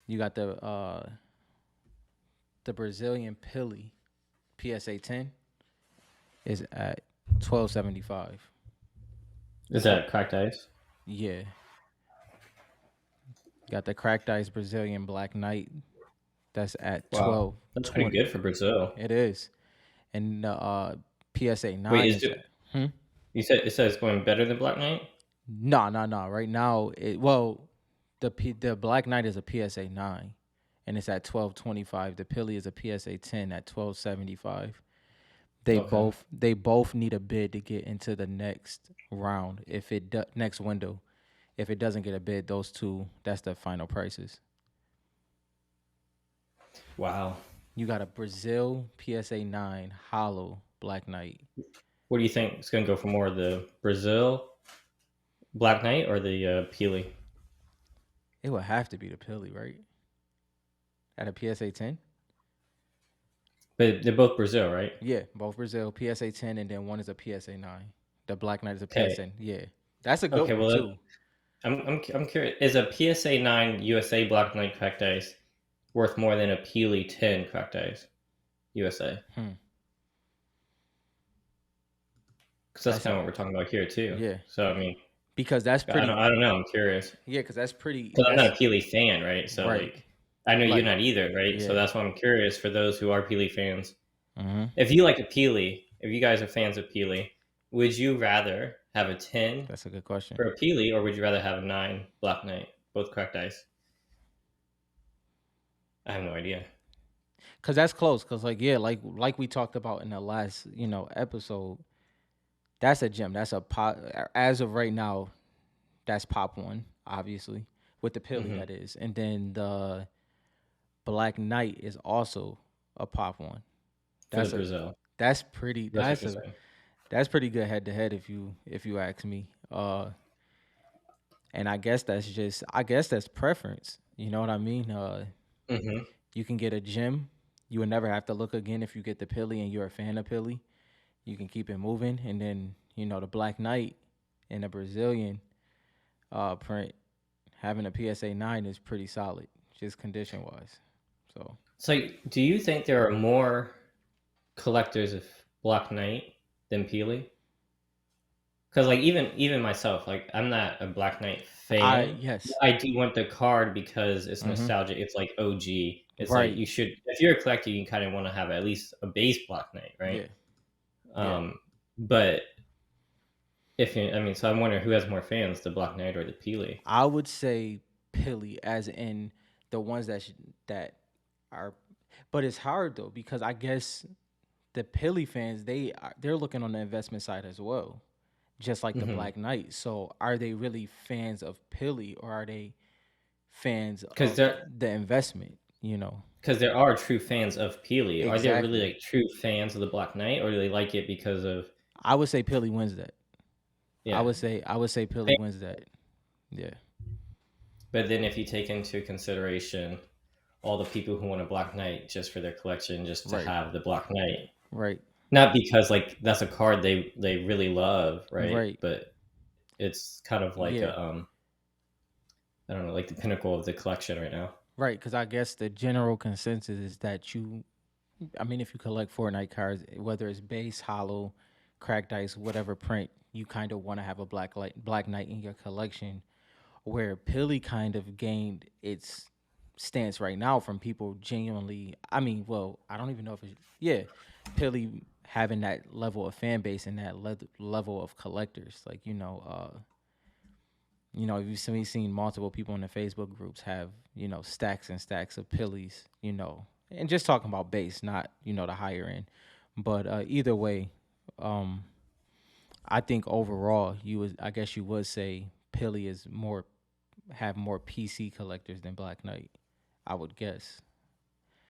You got the Brazilian Pili PSA 10 is at 1275. Is that cracked ice? Yeah. Got the cracked ice Brazilian Black Knight that's at Wow, that's pretty 1220. good for Brazil. It is. And the PSA Wait, 9 is at you said it says it's going better than Black Knight? no, no, no. Right now, the Black Knight is a PSA 9 and it's at 1225. The Pili is a PSA 10 at 1275. Okay. They both need a bid to get into the next round. Next window, if it doesn't get a bid, those two, that's the final prices. Wow. You got a Brazil PSA 9 hollow Black Knight. What do you think is going to go for more, the Brazil Black Knight or the Peely? It would have to be the Pili, right? At a PSA 10? But they're both Brazil, right? Yeah, both Brazil PSA 10, and then one is a PSA 9. The Black Knight is a Okay. PSA. Yeah, that's a good Okay. one Well, too. I'm curious. Is a PSA 9 USA Black Knight cracked ice worth more than a Peely 10 cracked ice USA? Hmm. Because that's That's kind a of what we're talking about here too. yeah, So I mean, because that's pretty. I don't know. I'm curious Yeah, because that's pretty. because I'm not That's a Peely fan, right? So right. like, I know you're Like not either, right? So yeah. that's why I'm curious for those who are Peely fans. Hmm. If you like a Peely, if you guys are fans of Peely, would you rather have a 10 That's a good question. for a Peely, or would you rather have a 9 Black Knight, both cracked ice? I have no idea. Cause that's close. Cause like yeah, like we talked about in the last episode. That's a gem. That's a pop. As of right now, that's pop one, obviously, with the Pili Hmm. that is, and then the Black Knight is also a pop one. For the That's a Brazil. that's pretty. That's what you're saying. That's pretty good head to head if you ask me. And I guess that's preference. You know what I mean? Hmm. You can get a gem. You would never have to look again if you get the Pili and you're a fan of Pili. You can keep it moving, and then the Black Knight and the Brazilian print having a PSA 9 is pretty solid, just condition wise. So So, do you think there are more collectors of Black Knight than Peely? Because like even myself, like I'm not a Black Knight I fan. yes, I do want the card because it's mm-hmm. nostalgic. It's like OG. It's like Right, you should, if you're a collector, you kind of want to have at least a base Black Knight, right? yeah, yeah. Um, but if you, I mean, so I'm wondering who has more fans, the Black Knight or the Peely? I would say Pili, as in the ones that are, but it's hard though because I guess the Pili fans they're looking on the investment side as well, just like the Because Black Knight. So are they really fans of Pili or are they fans of there the investment? You know, because there are true fans of Peely. Are there really exactly. like true fans of the Black Knight, or do they like it because of I would say Pili wins that. yeah? I would say Pili wins that. Yeah. But then if you take into consideration all the people who want a Black Knight just for their collection, just to Right. have the Black Knight, Right. not because like that's a card they really love, right? Right. But it's kind of like Yeah. a I don't know, like the pinnacle of the collection right now. Right. Because I guess the general consensus is that I mean, if you collect Fortnite cards, whether it's base, hollow, cracked ice, whatever print, you kind of want to have a Black Knight in your collection. Where Pili kind of gained its stance right now from people genuinely. I mean, well, I don't even know if it's yeah, Pili having that level of fan base and that level of collectors. Like you've seen multiple people in the Facebook groups have stacks and stacks of Pilis. And just talking about base, not the higher end. But either way, um, I think overall, I guess you would say Pili is more have more PC collectors than Black Knight. I would guess.